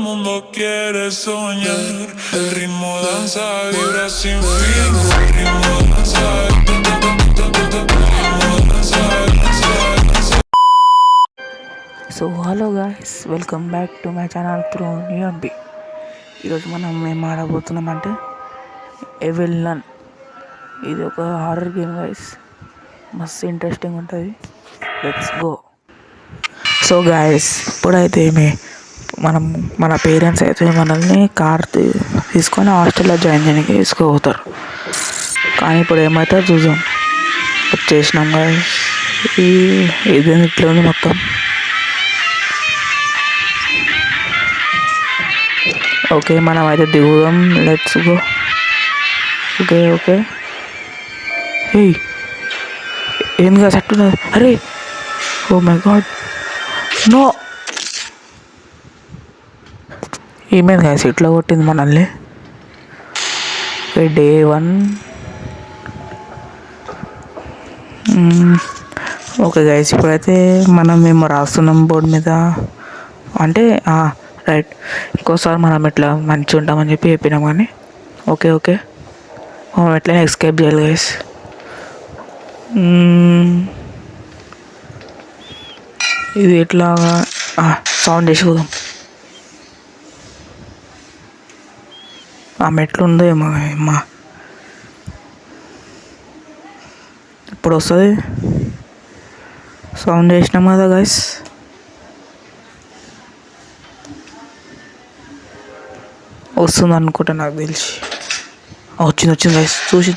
mundo quiere soñar. El ritmo danza, vibra sin fin. El ritmo danza, so hello guys, welcome back to my channel through న్యూఎంబి. ఈరోజు మనం ఏం ఆడబోతున్నామంటే evil nun. ఇది ఒక horror game guys, మస్తు interesting ఉంటుంది. Let's go. సో గాయ్స్, ఇప్పుడైతే మన పేరెంట్స్ అయితే మనల్ని కార్ తీసుకొని హాస్టల్లో జాయిన్ చేయడానికి తీసుకుపోతారు. కానీ ఇప్పుడు ఏమవుతుందో చూద్దాం. వచ్చేసినాం గాయ్స్. ఇది ఇట్లా ఉంది మొత్తం. ఓకే, మనం అయితే దిగుదాం. Let's go. ఓకే ఏందిగా సెట్ ఉన్నది? అరే ఓ మై గాడ్, నో. ఏమైంది గాయస్, ఇట్లా కొట్టింది మనల్ని. డే 1. ఓకే గాయస్, ఇప్పుడైతే మేము రాస్తున్నాం బోర్డు మీద. అంటే రైట్, ఇంకోసారి మనం ఇట్లా మంచిగా ఉంటామని చెప్పినాం. కానీ ఓకే మనం ఎట్లయినా ఎస్కేప్ చేయాలి గైస్. ఇది ఎట్లాగా సౌండ్ చేసి పోదాం. ఆమె ఎట్లుందో ఏమో ఇప్పుడు వస్తుంది. సౌండ్ చేసినాం కదా గైస్. వస్తుంది అనుకుంటా, నాకు తెలిసి. వచ్చింది గైస్. చూసి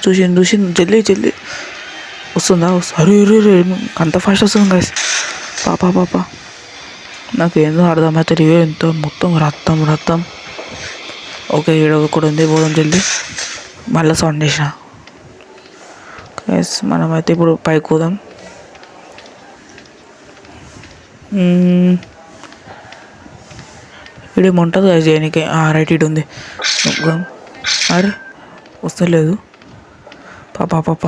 జల్దీ వస్తుందా? అరే అంత ఫాస్ట్ వస్తుంది గైస్. పాప నాకు ఏందో అర్థమవుతుంది. ఎంతో మొత్తం రక్తం. ఓకే, ఈడ కూడా ఉంది, పోదాం జల్దీ. మళ్ళీ సౌండ్ చేసిన గైస్. మనమైతే ఇప్పుడు పైకి పోదాం. ఇడేమో ఉంటుంది కదా చేయడానికి. రైట్, ఇటు ఉంది. అరే వస్తలేదు. పాప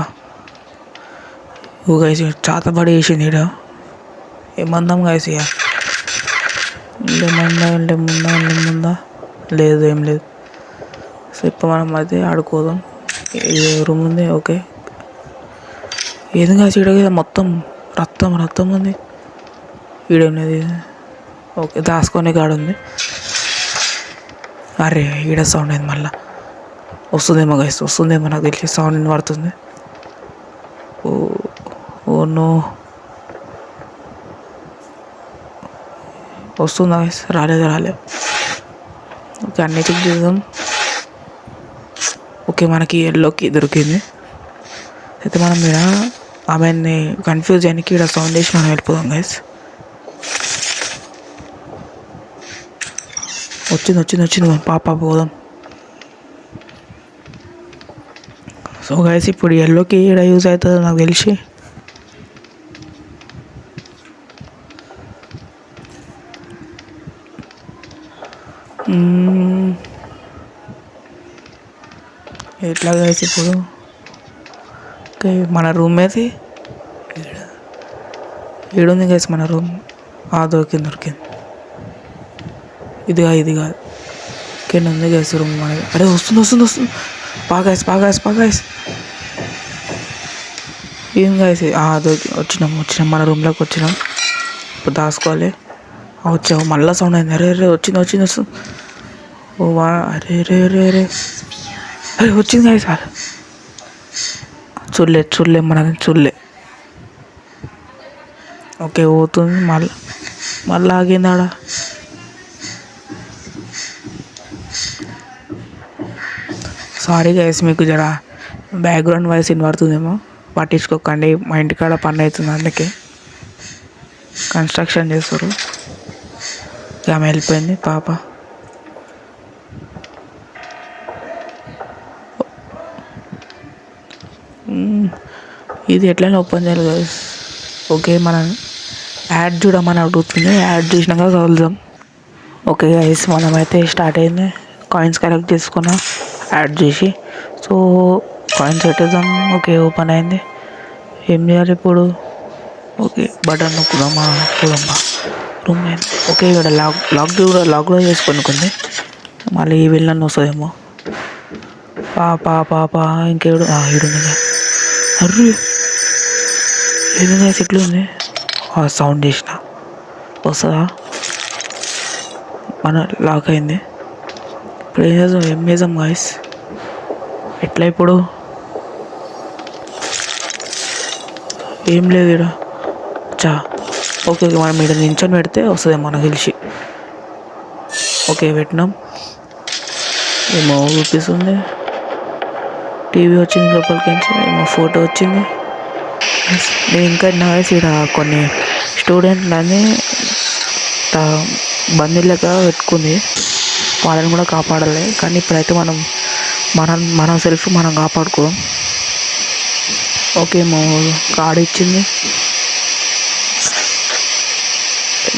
ఓ గైస్, చాతబడి వేసింది ఈడ. ఏమందాం గైస్? ఇక ముందా లేదు, ఏం లేదు. సో ఇప్పుడు మనం అయితే ఆడుకోదాం. రూమ్ ఉంది. ఓకే, ఏది కాసి ఈడ మొత్తం రక్తం ఉంది. ఈడేం లేదు. ఓకే, దాచుకొని కాడ ఉంది. అరే ఈడ సౌండ్ అయింది. మళ్ళీ వస్తుందేమో గైస్, నాకు తెలిసి సౌండ్ వినబడుతుంది. ఓ నో, వస్తుందా గైస్? రాలేదు. ఓకే, అన్నీ చెక్ చేద్దాం. ఓకే, మనకి ఎల్లోకి దొరికింది. అయితే మనం ఇక్కడ ఆమెని కన్ఫ్యూజ్ చేయడానికి ఇక్కడ సౌండ్ చేసి మనం వెళ్ళిపోదాం గైస్. వచ్చింది పాప, పోదాం. సో గైస్, ఇప్పుడు ఎల్లోకి ఇక్కడ యూజ్ అవుతుందో నాకు తెలిసి. ఎట్లా గైస్ ఇప్పుడు? ఓకే, మన రూమ్ ఏది? ఈడుంది గైస్ మన రూమ్. దొరికింది. ఇది కాదు. కింద ఉంది గైస్ రూమ్ మనది. అరే వస్తుంది. బాగా గైస్. ఏం గైస్? వచ్చినాం మన రూమ్లోకి వచ్చినాం. ఇప్పుడు దాచుకోవాలి. వచ్చావు, మళ్ళీ సౌండ్ అయింది. అరే వచ్చింది. ఓ అరే వచ్చింది గైస్. చూడలే మనది చూడలే. ఓకే, పోతుంది. మళ్ళీ ఆగింది ఆడ. సారీ గైస్, మీకు జర బ్యాక్గ్రౌండ్ వాయిస్ వినబడుతుందేమో, పట్టించుకోకండి. మా ఇంటికాడ పని అవుతుంది, అందుకే కన్స్ట్రక్షన్ చేస్తారు. ఆమె వెళ్ళిపోయింది పాప. ఇది ఎట్లయినా ఓపెన్ చేయాలి గైస్. ఓకే, మనం యాడ్ చూడమని అడుగుతుంది. యాడ్ చూసినాక కలుద్దాం. ఓకే గైస్, మనమైతే స్టార్ట్ అయింది. కాయిన్స్ కలెక్ట్ చేసుకున్నాం యాడ్ చేసి. సో కాయిన్స్ పెట్టేద్దాం. ఓకే, ఓపెన్ అయింది. ఏం చేయాలి ఇప్పుడు? ఓకే, బటన్ నొక్కుదామా? రూమ్ అయింది. ఓకే ఇక్కడ లాక్ కూడా చేసుకొని మళ్ళీ ఈ వెళ్ళని వస్తుందేమో. పాప ఇంకేడు ఈడుంది. అర్రే ఏదైనా చెట్లు ఉంది. సౌండ్ చేసిన వస్తుందా? మన లాక్ అయింది. ఇప్పుడు ఏం చేద్దాం గాయస్? ఎట్లా ఇప్పుడు? ఏం లేదు ఇక్కడ. ఓకే మనం ఇక్కడ నించొని పెడితే వస్తుంది మనకు తెలిసి. ఓకే పెట్టినాం. ఏమో చూపిస్తుంది. టీవీ వచ్చింది లోపలికి, ఏమో ఫోటో వచ్చింది. నేను ఇంకా ఇక్కడ కొన్ని స్టూడెంట్లని బందీలుగా పెట్టుకుంది. వాళ్ళని కూడా కాపాడాలి. కానీ ఇప్పుడైతే మన సెల్ఫ్ మనం కాపాడుకోం. ఓకే ఏమో కార్డు ఇచ్చింది.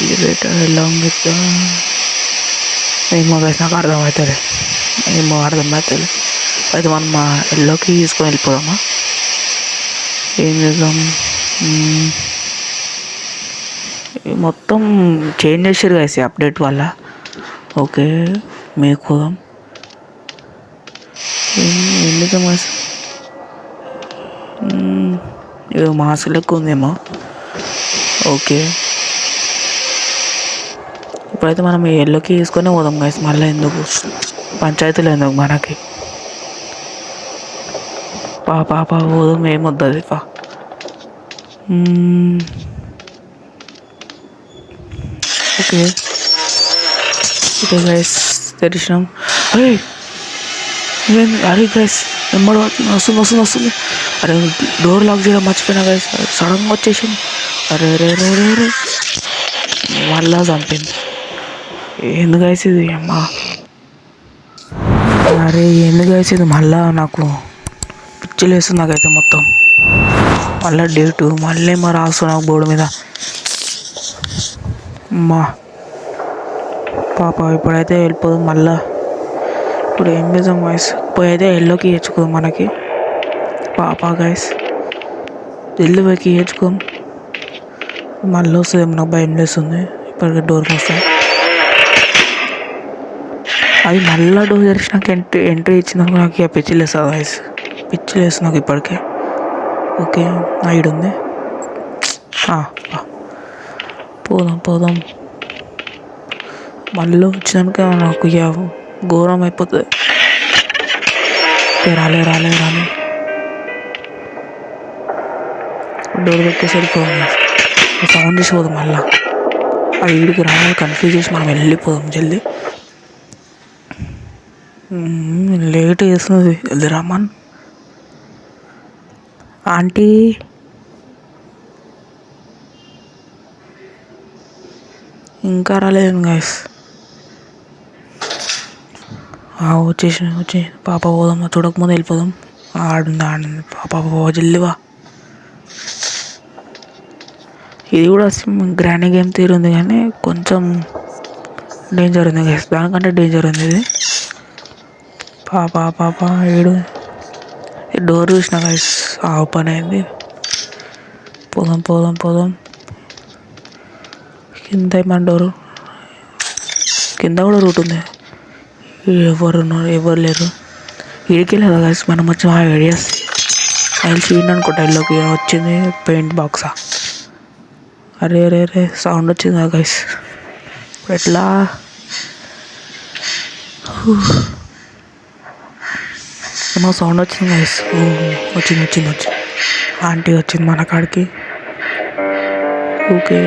ఎలివేటర్ లాంగ్ ఏమో గైస్ నాకు అర్థమవుతుంది. అయితే మనం మా ఎల్లోకి తీసుకొని వెళ్ళిపోదామా? ఏం చేద్దాం? మొత్తం చేంజ్ చేసారు గైస్ అప్డేట్ వల్ల. ఓకే మీకు పోదాం. ఎందుకు ఏదో మాస్క్ లెక్క ఉందేమో. ఓకే ఇప్పుడైతే మనం ఈ ఎల్లోకి తీసుకొని పోదాం గైస్. మళ్ళీ ఎందుకు పంచాయతీలు ఎందుకు మనకి? పాప పోదాం. ఏమొద్దు పా. ఓకే గైస్ తెరిచినాం. అరే గైస్ వెంబడి వస్తుంది. అరే డోర్ లాక్ చేయడం మర్చిపోయినా గైస్. సడన్గా వచ్చేసింది. అరే మళ్ళా చంపింది. ఎందుకు గైస్ ఇది? అమ్మా అరే ఎందుకు గైస్ ఇది? మళ్ళా నాకు పిచ్చిలు వేస్తుంది నాకైతే మొత్తం. మళ్ళీ డేటు మళ్ళీ రాస్తున్నా బోర్డు మీద. అమ్మా పాప ఇప్పుడైతే వెళ్ళిపోదు. మళ్ళా ఇప్పుడు ఏం చేద్దాం గైస్? పోయి అయితే ఎల్లోకి ఇచ్చుకోదాం మనకి. పాప గైస్ జల్ది పోయి ఇచ్చుకోం. మళ్ళీ వస్తుంది నాకు భయం వేస్తుంది. ఇప్పటికే డోర్కి వస్తాయి. అది మళ్ళీ డోర్ తెరిచినాక ఎంట్రీ ఇచ్చినాక నాకు ఇక పిచ్చిలు వేస్తుంది గైస్. పిచ్చిలు వేస్తుంది నాకు ఇప్పటికే. ఓకే ఐడి ఉంది. పోదాం. మళ్ళీ వచ్చినాక నాకు ఇక ఘోరం అయిపోతుంది. రాలే డోర్ పెట్టేసి వెళ్ళిపోదాం. సౌండ్ చేసి పోదాం. మళ్ళీ ఆ వీడికి రావాలి కన్ఫ్యూజ్ చేసి మనం వెళ్ళిపోదాం జల్దీ. లేట్ చేస్తుంది. జల్దీ రమ్మన్. ఆంటీ ఇంకా రాలేదు గైస్. వచ్చి పాప పోదాం. చూడకముందు వెళ్ళిపోదాం. ఆడుంది పాప జల్దివా. ఇది కూడా గ్రాండ్ గేమ్ తీరుంది కానీ కొంచెం డేంజర్ ఉంది గైస్. దానికంటే డేంజర్ ఉంది ఇది. పాప ఏడు డోర్ చూసిన గైస్ ఓపెన్ అయింది. పోదాం. కింద మన డోరు కింద కూడా రూట్ ఉంది. ఎవరు లేరు. వీడికి లేదా గైస్ మనం వచ్చి ఐడియాస్ చీన్ అనుకుంటా. ఇల్లుకి వచ్చింది పెయింట్ బాక్సా. అరే సౌండ్ వచ్చింది గైస్. ఎట్లా ఏమో సౌండ్ వచ్చింది గైస్. వచ్చింది ఆంటీ వచ్చింది మన కాడికి. ఓకే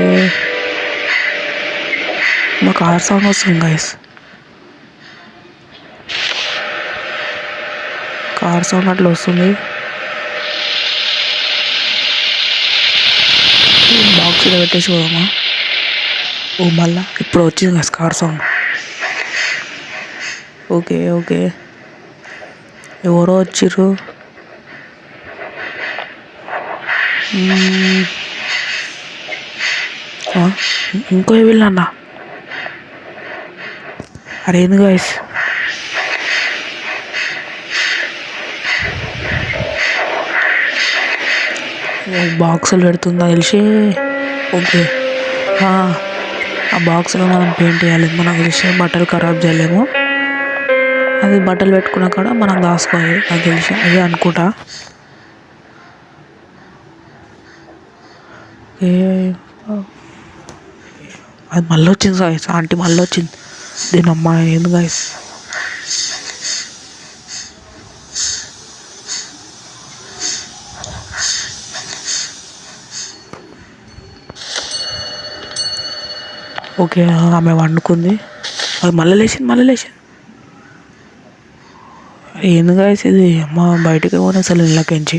మా కార్ సౌండ్ వస్తుంది గైస్. కార్ సౌండ్ అట్లా వస్తుంది. బాక్స్ పెట్టేసి పోదామా? మళ్ళా ఇప్పుడు వచ్చింది గైస్ కార్ సౌండ్. ఓకే ఎవరో వచ్చిర్రు. ఇంకో వెళ్ళన్నా. అరే ఏంది గైస్? బాక్సులు పెడుతుందా తెలిసి. ఓకే ఆ బాక్స్లో మనం పెయింట్ వేయాలి. మనకు తెలిసి బట్టలు ఖరాబ్ చేయలేము. అది బట్టలు పెట్టుకున్నా కూడా మనం దాచుకోవాలి. నాకు తెలిసి అదే అనుకుంటా. అది మళ్ళీ వచ్చింది గాయస్. ఆంటీ మళ్ళీ వచ్చింది. దీని అమ్మ ఏంది గాయస్. ఓకే ఆమె వండుకుంది. అది మళ్ళీ లేచింది. ఏంది గాయస్ ఇది. అమ్మ బయటకి పోనీ అసలు ఇళ్ళకించి.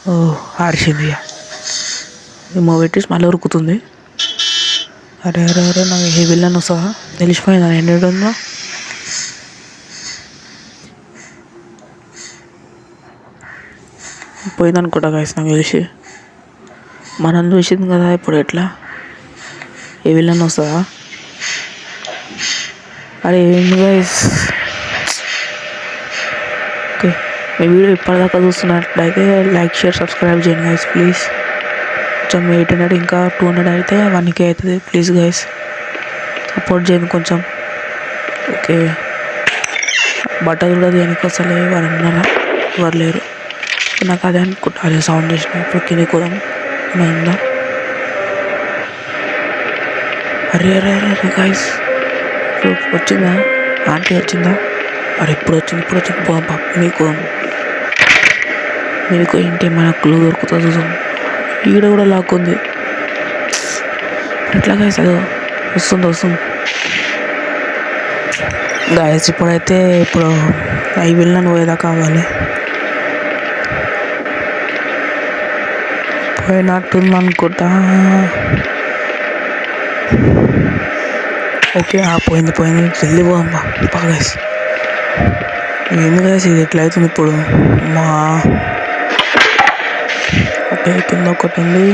ఓ ఆడిచింది ఇక. ఏమో పెట్టేసి మళ్ళీ ఉరుకుతుంది. అరే నాకు ఏ విల్లన్ వస్తుందా తెలిసిపోయిందా ఎన్ని ఉందో. పోయిందనుకుంటా గాయస్ నాకు తెలిసి. మనం చూసింది కదా ఇప్పుడు ఎట్లా ఏ విల్లన్ వస్తుందా. అరే ఏంది గాయస్. ఓకే మీ వీడియో ఇప్పటిదాకా చూస్తున్నట్లయితే లైక్ షేర్ సబ్స్క్రైబ్ చేయండి గైస్ ప్లీజ్. కొంచెం 800 ఇంకా 200 అయితే 1K అవుతుంది. ప్లీజ్ గైస్ సపోర్ట్ చేయండి కొంచెం. ఓకే బట్టలు కూడా దేనికి అసలు ఎవరు ఉన్నారా, ఎవరు లేరు. నాకు అదే అనుకుంటా. అదే సౌండ్ చేసిన ఇప్పుడు కిందికి పోదాం ఉందా. అరే గైస్ వచ్చిందా ఆంటీ వచ్చిందా. అరే ఇప్పుడు వచ్చింది పోదాం పాప. మీకు ఏంటి ఏమైనా క్లూ దొరుకుతుంది చూద్దాం. ఈడ కూడా లాక్కుంది. ఎట్లా గాయస్ అదో వస్తుంది గాయస్. ఇప్పుడు అవి వెళ్ళిన పోయేదాకా కావాలి. పోయినట్టుంది అనుకుంటా. ఓకే పోయింది జల్దీ పోదమ్మా బాగా. ఏంది గాయస్ ఇది ఎట్లా అవుతుంది ఇప్పుడు. మా ఓకే కింద ఒకటి ఉంది.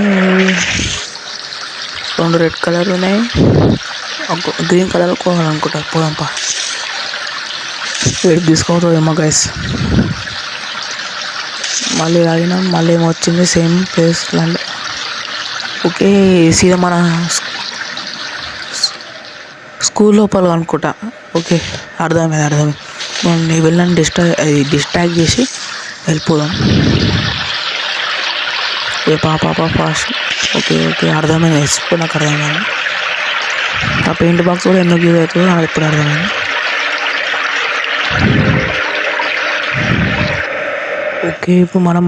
2 రెడ్ కలర్ ఉన్నాయి. గ్రీన్ కలర్ కోవాలనుకుంటా. పోదాంపా. వెయిట్ తీసుకోవద్దేమో గైస్. మళ్ళీ తాగినా మళ్ళీ ఏమో వచ్చింది సేమ్ ప్లేస్ లాంటి. ఓకే సీదా మన స్కూల్ లోపల అనుకుంటా. ఓకే అర్థమైంది. మనం వెళ్ళని డిస్ట్రాక్ట్ చేసి వెళ్ళిపోదాం. ఏ పాప ఫాస్ట్. ఓకే అర్థమైంది. ఇప్పుడు నాకు అర్థమైంది. ఆ పెయింట్ బాక్స్ కూడా ఎందుకు యూజ్ అవుతుందో నాకు ఇప్పుడు అర్థమైంది. ఓకే ఇప్పుడు మనం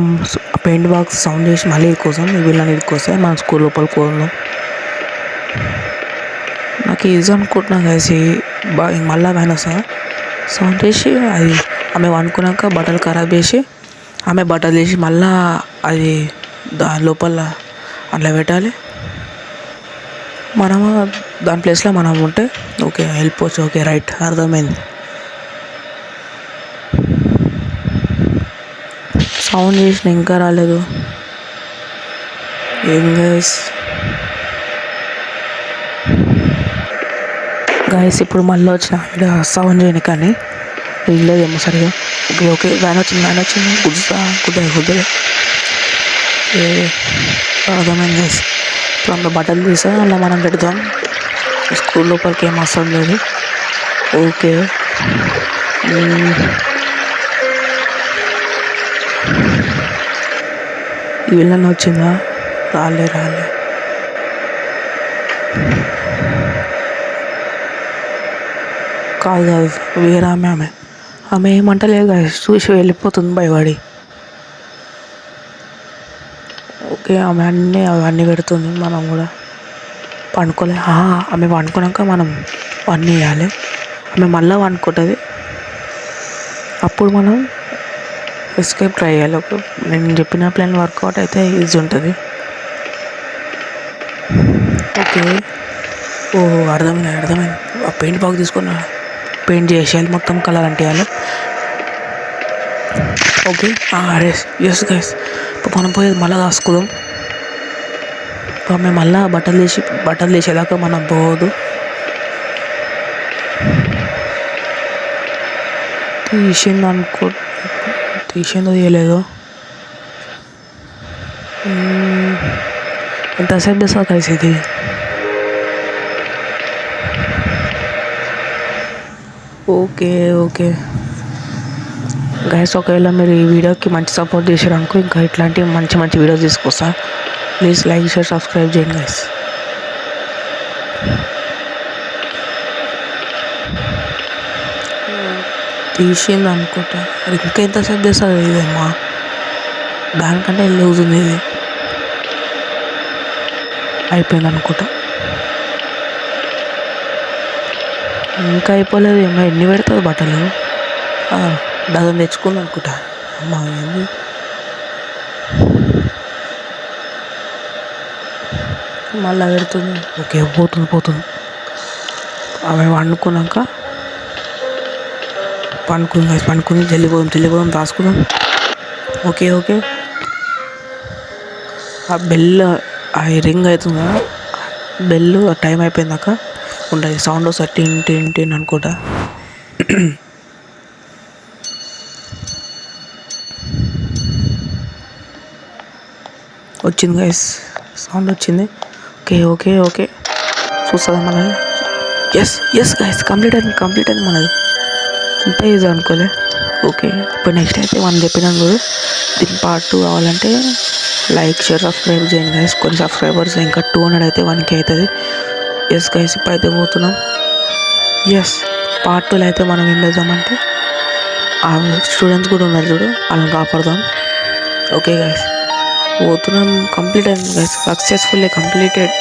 పెయింట్ బాక్స్ సౌండ్ చేసి మళ్ళీ కోసం వీళ్ళని ఇదికొస్తే మనం స్కూల్ లోపల కోదాం. నాకు ఈజీ అనుకుంటున్నా కలిసి మళ్ళీ ఆయన వస్తా సౌండ్ చేసి అది ఆమె వండుకున్నాక బట్టలు ఖరాబ్ చేసి ఆమె బట్టలు తీసి మళ్ళీ అది దాని లోపల అట్లా పెట్టాలి. మనము దాని ప్లేస్లో మనం ఉంటే ఓకే వెళ్ళిపోవచ్చు. ఓకే రైట్ అర్థమైంది. సౌండ్ చేసిన ఇంకా రాలేదు. ఏం గైస్ ఇప్పుడు మళ్ళీ వచ్చిన ఇక్కడ సౌండ్ చేయని కానీ లేదేమో సరిగా. ఓకే వ్యాన్ వచ్చింది కుదరదు. అర్థమైంది గైస్. ఇప్పుడు అందులో బట్టలు తీసా అలా మనం పెడతాం. స్కూల్ లోపలికి ఏం అవసరం లేదు. ఓకే ఈ విల్లన్ వచ్చిందా. రాలే కాదు వేరే ఆమె ఏమంటలేదు కదా చూసి వెళ్ళిపోతుంది భయపడి. ఓకే ఆమె అవన్నీ పెడుతుంది. మనం కూడా పండుకోలే. ఆమె వండుకున్నాక మనం అన్నీ వేయాలి. ఆమె మళ్ళీ వండుకుంటుంది. అప్పుడు మనం ఎస్కేప్ ట్రై చేయాలి. ఓకే నేను చెప్పిన ప్లాన్ వర్కౌట్ అయితే ఈజీ ఉంటుంది. ఓకే అర్థమైంది. ఆ పెయింట్ బాక్స్ తీసుకున్నా పెయింట్ చేసేయాలి. మొత్తం కలర్ అంటేయాలి. ఓకే ఎస్ గైస్ ఇప్పుడు మనం పోయి మళ్ళీ రాసుకుందాం. ఆమె మళ్ళీ బట్టలు తీసేదాకా మనం పోవద్దు. తీసిందో తీయలేదు. ఎంతసేపు చేస్తావు గైస్ ఇది? ఓకే ఓకే గైస్, ఒకవేళ మీరు ఈ వీడియోకి మంచి సపోర్ట్ చేసారనుకో ఇంకా ఇట్లాంటి మంచి మంచి వీడియోస్ తీసుకొస్తా. ప్లీజ్ లైక్ షేర్ సబ్స్క్రైబ్ చేయండి గైస్. తీసింది అనుకుంటా. మరి ఇంకా ఎంతసేపు చేస్తుంది ఇదేమ్మా? దానికంటే లూజ్ ఉంది ఇది. అయిపోయింది అనుకుంటా. ఇంకా అయిపోలేదు ఏమో. ఎన్ని పెడుతుంది బట్టలు? డజన్ తెచ్చుకుంది అనుకుంటా. అమ్మా ఏంది? మళ్ళీ పెడుతుంది. ఓకే పోతుంది. ఆమె వండుకున్నాక పండుకుంది. జల్లిపోదాం రాసుకుందాం. ఓకే ఆ బెల్ ఆ రింగ్ అవుతుంది కదా, బెల్ టైం అయిపోయిందాక ఉంటుంది. సౌండ్ వస్తుంది టిన్ అనుకుంటా. వచ్చింది గైస్, సౌండ్ వచ్చింది. ఓకే చూస్తుందా మనది? ఎస్ గైస్, కంప్లీట్ అయింది మనది. ఇంత ఈజీ అనుకోలే. ఓకే, ఇప్పుడు నెక్స్ట్ అయితే మనం చెప్పినాం కదా, దీని పార్ట్ 2 కావాలంటే లైక్ షేర్ సబ్స్క్రైబ్ చేయండి గైస్. కొన్ని సబ్స్క్రైబర్స్ ఇంకా 200 అయితే 1K అవుతుంది. ఎస్ గైస్, ఇప్పుడైతే పోతున్నాం. పార్ట్ 2లో అయితే మనం ఏం చేద్దామంటే ఆ స్టూడెంట్స్ కూడా ఉన్నారు చూడు, వాళ్ళని కాపాడదాం. ఓకే గైస్, పోతున్నాం. కంప్లీట్ అయింది గైస్, సక్సెస్ఫుల్లీ కంప్లీటెడ్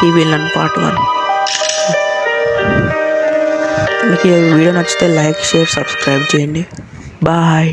ఈ విలన్ పార్ట్ 1. మీకు ఈ వీడియో నచ్చితే లైక్ షేర్ సబ్స్క్రైబ్ చేయండి. బాయ్.